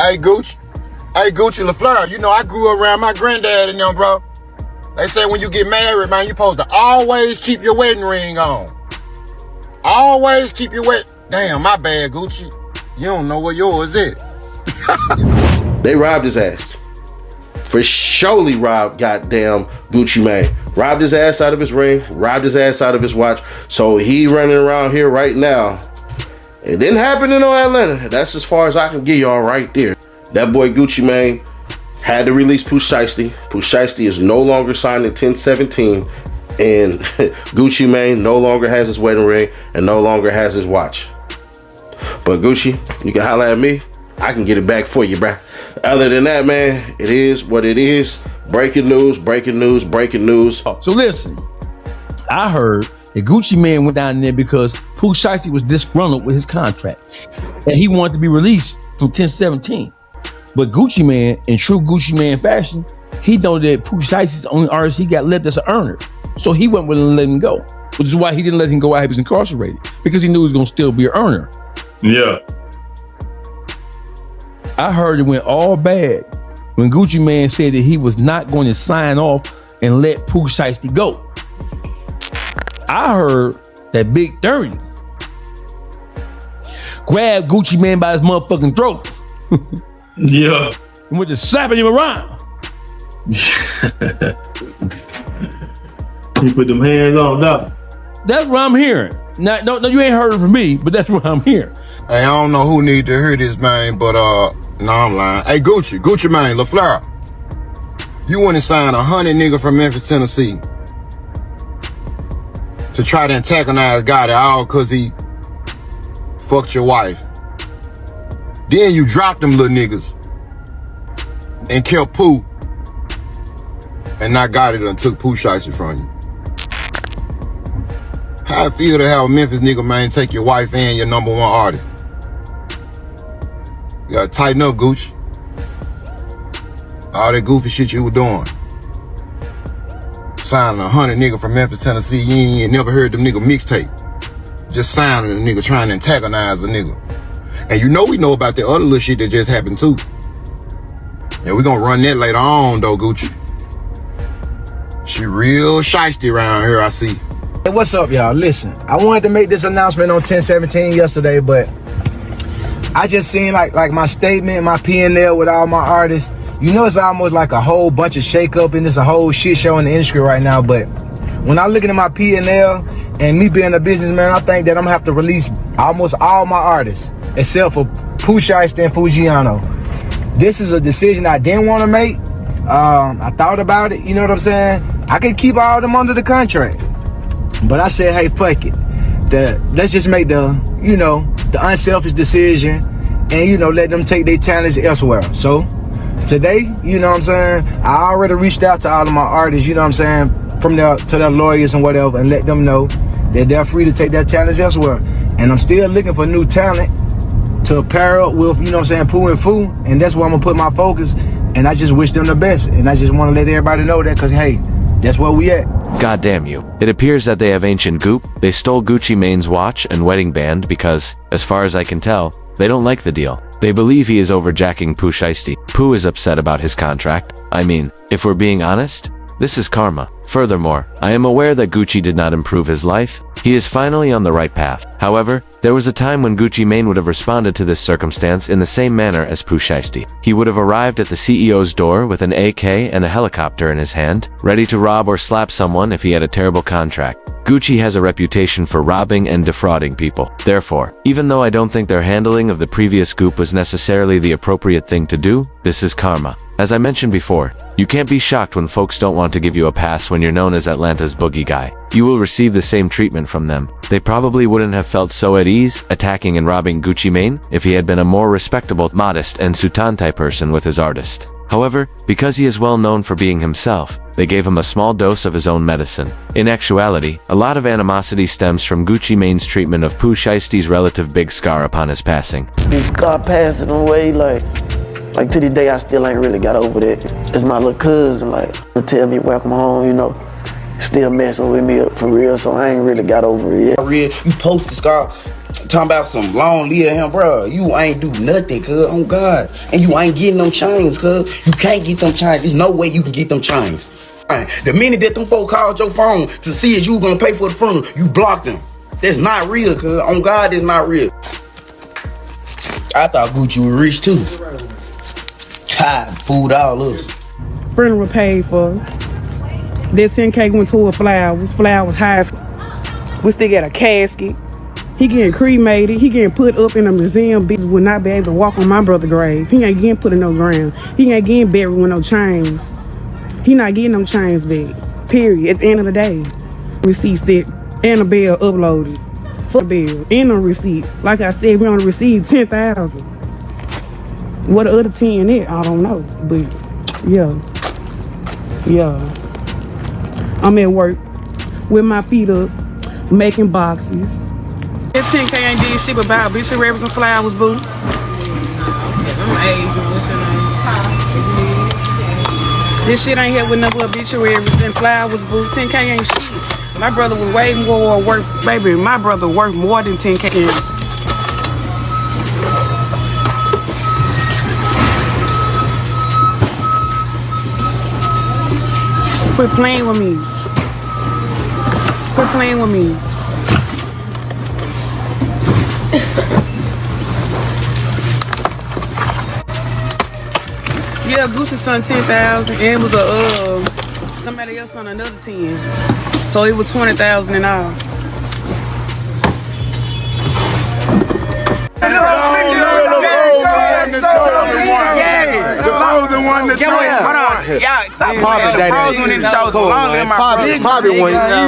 Hey, Gucci LaFleur, you know I grew up around my granddad and them, bro. They say when you get married, man, you supposed to always keep your wedding ring on. Always keep your Damn, my bad, Gucci. You don't know where yours is. They robbed his ass. For surely robbed goddamn Gucci Mane. Robbed his ass out of his ring, robbed his ass out of his watch. So he running around here right now. It didn't happen in no Atlanta. That's as far as I can get y'all right there. That boy Gucci Mane had to release Pooh Shiesty. Pooh Shiesty is no longer signed in 1017. And Gucci Mane no longer has his wedding ring and no longer has his watch. But Gucci, you can holler at me. I can get it back for you, bruh. Other than that, man, it is what it is. Breaking news, breaking news, breaking news. So listen, I heard that Gucci Mane went down there because Pooh Shiesty was disgruntled with his contract. And he wanted to be released from 1017. But Gucci Mane, in true Gucci Mane fashion, he know that Pooh Shiesty's the only artist he got left as an earner. So he wasn't willing to let him go. Which is why he didn't let him go while he was incarcerated. Because he knew he was gonna still be an earner. Yeah. I heard it went all bad when Gucci Mane said that he was not going to sign off and let Pooh Shiesty go. I heard that Big 30 grabbed Gucci Mane by his motherfucking throat. Yeah. And went to slapping him around. He put them hands on now. That's what I'm hearing. Now, no, you ain't heard it from me, but that's what I'm hearing. Hey, I don't know who need to hear this, man, but no, I'm lying. Hey, Gucci Mane, LaFleur, you went and signed 100 nigga from Memphis, Tennessee to try to antagonize God all because he fucked your wife. Then you dropped them little niggas and killed Pooh and not got it and took Pooh Shiesty from you. How I feel to have a Memphis nigga, man, take your wife and your #1 artist? You gotta tighten up, Gucci. All that goofy shit you were doing. Signing 100 nigga from Memphis, Tennessee, you ain't never heard them nigga mixtape. Just signing a nigga trying to antagonize a nigga. And you know we know about the other little shit that just happened too. And we gonna run that later on though, Gucci. She real shiesty around here, I see. Hey, what's up, y'all? Listen, I wanted to make this announcement on 1017 yesterday, but I just seen like my statement, my P&L with all my artists. You know, it's almost like a whole bunch of shake-up and it's a whole shit show in the industry right now. But when I look at my P&L and me being a businessman, I think that I'm gonna have to release almost all my artists except for Pooh Shiesty and Fujiano. This is a decision I didn't want to make. I thought about it, you know what I'm saying? I could keep all of them under the contract. But I said, hey, fuck it. Let's just make the unselfish decision and, let them take their talents elsewhere. So today, you know what I'm saying, I already reached out to all of my artists, you know what I'm saying, to their lawyers and whatever, and let them know that they're free to take their talents elsewhere. And I'm still looking for new talent to pair up with, you know what I'm saying, Pooh and Fu, and that's where I'm gonna put my focus. And I just wish them the best. And I just want to let everybody know that, because, hey, that's where we at. God damn you. It appears that they have ancient goop. They stole Gucci Mane's watch and wedding band because, as far as I can tell, they don't like the deal. They believe he is overjacking Pooh Shiesty. Pooh is upset about his contract. I mean, if we're being honest, this is karma. Furthermore, I am aware that Gucci did not improve his life. He is finally on the right path. However, there was a time when Gucci Mane would have responded to this circumstance in the same manner as Pooh Shiesty. He would have arrived at the CEO's door with an AK and a helicopter in his hand, ready to rob or slap someone if he had a terrible contract. Gucci has a reputation for robbing and defrauding people. Therefore, even though I don't think their handling of the previous scoop was necessarily the appropriate thing to do, this is karma. As I mentioned before, you can't be shocked when folks don't want to give you a pass when you're known as Atlanta's boogie guy. You will receive the same treatment from them. They probably wouldn't have felt so at ease attacking and robbing Gucci Mane if he had been a more respectable, modest, and Sultan-type person with his artist. However, because he is well known for being himself, they gave him a small dose of his own medicine. In actuality, a lot of animosity stems from Gucci Mane's treatment of Pooh Shiesty's relative big scar upon his passing. His scar passing away, like to this day I still ain't really got over that. It's my little cousin, to tell me welcome home, still messing with me for real, so I ain't really got over it yet. You post the scar, talking about some long live him, bro. You ain't do nothing, cuz, on God. And you ain't getting them chains, cuz. You can't get them chains. There's no way you can get them chains. The minute that them folk called your phone to see if you gonna pay for the funeral, you blocked them. That's not real, cuz. On God, that's not real. I thought Gucci was rich too. Ha, fooled all us. Funeral paid for. That 10K went to a flowers. Flowers high school. We still got a casket. He getting cremated. He getting put up in a museum. Bitches would not be able to walk on my brother's grave. He ain't getting put in no ground. He ain't getting buried with no chains. He not getting them chains back. Period. At the end of the day. Receipts that Annabelle uploaded. For bill. And no receipts. Like I said, we only received 10,000. What the other 10 is, I don't know. But yeah. Yeah. I'm at work with my feet up, making boxes. That 10K ain't did shit but buy obituaries and flowers, boo. This shit ain't here with no obituaries and flowers, boo. 10K ain't shit. My brother was way more worth, baby. My brother worth more than 10K. Quit playing with me. Quit playing with me. Yeah, Gucci son 10,000, and it was somebody else on another 10. So it was 20,000 in all. The one that hold on. Y'all, stop playing. The pros one in the chosen. Long live my brother. Poppy one. Long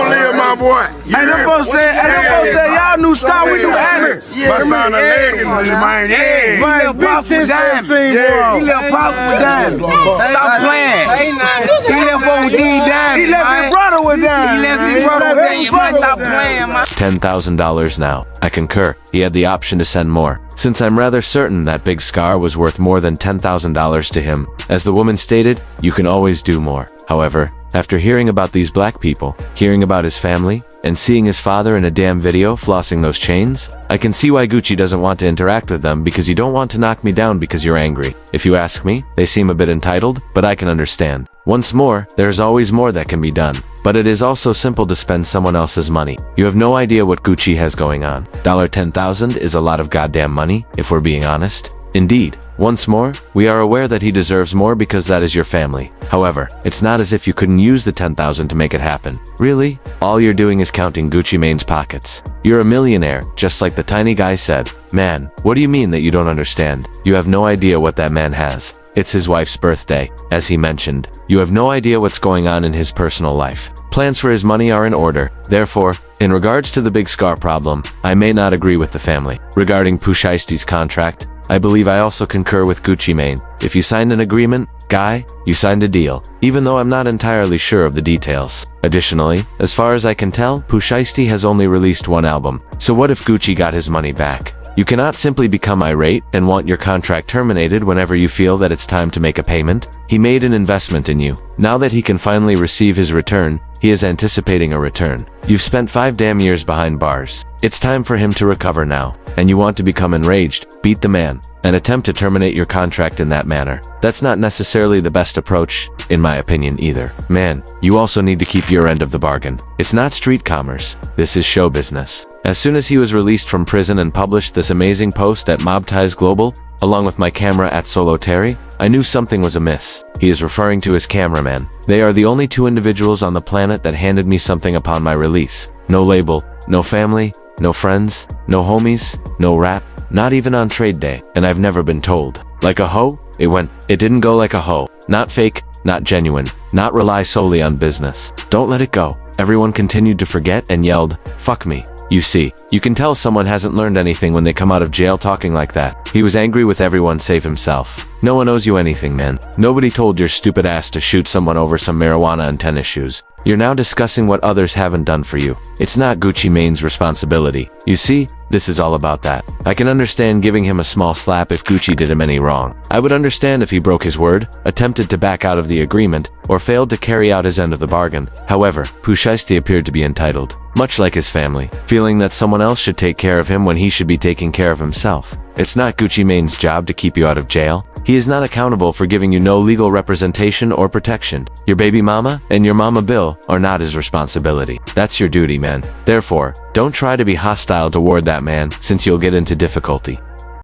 live my boy. And them folks said, y'all knew Star, we knew Alex. My son a legend, man. Yeah. Man, big 10-17, bro. He left Papa with dimes. Stop playing. He left for with these dimes. He left his brother with dimes. He left his brother with dimes. You must stop playing, man. $10,000 now. I concur. He had the option to send more. Since I'm rather certain that Big Scar was worth more than $10,000 to him, as the woman stated, you can always do more. However, after hearing about these black people, hearing about his family, and seeing his father in a damn video flossing those chains, I can see why Gucci doesn't want to interact with them, because you don't want to knock me down because you're angry. If you ask me, they seem a bit entitled, but I can understand. Once more, there's always more that can be done. But it is also simple to spend someone else's money. You have no idea what Gucci has going on. $10,000 is a lot of goddamn money, if we're being honest. Indeed, once more, we are aware that he deserves more because that is your family. However, it's not as if you couldn't use the $10,000 to make it happen. Really? All you're doing is counting Gucci Mane's pockets. You're a millionaire, just like the tiny guy said. Man, what do you mean that you don't understand? You have no idea what that man has. It's his wife's birthday, as he mentioned. You have no idea what's going on in his personal life. Plans for his money are in order. Therefore, in regards to the Big Scar problem, I may not agree with the family. Regarding Pooh Shiesty's contract, I believe I also concur with Gucci Mane. If you signed an agreement, guy, you signed a deal, even though I'm not entirely sure of the details. Additionally, as far as I can tell, Pooh Shiesty has only released one album. So what if Gucci got his money back? You cannot simply become irate and want your contract terminated whenever you feel that it's time to make a payment. He made an investment in you. Now that he can finally receive his return, he is anticipating a return. You've spent 5 damn years behind bars. It's time for him to recover now. And you want to become enraged, beat the man, and attempt to terminate your contract in that manner. That's not necessarily the best approach, in my opinion either. Man, you also need to keep your end of the bargain. It's not street commerce. This is show business. As soon as he was released from prison and published this amazing post at Mob Ties Global, along with my camera at Solo Terry, I knew something was amiss. He is referring to his cameraman. They are the only 2 individuals on the planet that handed me something upon my release. No label, no family, no friends, no homies, no rap, not even on trade day, and I've never been told. Like a hoe? It didn't go like a hoe. Not fake, not genuine, not rely solely on business. Don't let it go. Everyone continued to forget and yelled, "Fuck me." You see, you can tell someone hasn't learned anything when they come out of jail talking like that. He was angry with everyone save himself. No one owes you anything, man. Nobody told your stupid ass to shoot someone over some marijuana and tennis shoes. You're now discussing what others haven't done for you. It's not Gucci Mane's responsibility. You see, this is all about that. I can understand giving him a small slap if Gucci did him any wrong. I would understand if he broke his word, attempted to back out of the agreement, or failed to carry out his end of the bargain. However, Pooh Shiesty appeared to be entitled, much like his family, feeling that someone else should take care of him when he should be taking care of himself. It's not Gucci Mane's job to keep you out of jail. He is not accountable for giving you no legal representation or protection. Your baby mama and your mama bill are not his responsibility. That's your duty, man. Therefore, don't try to be hostile toward that man, since you'll get into difficulty.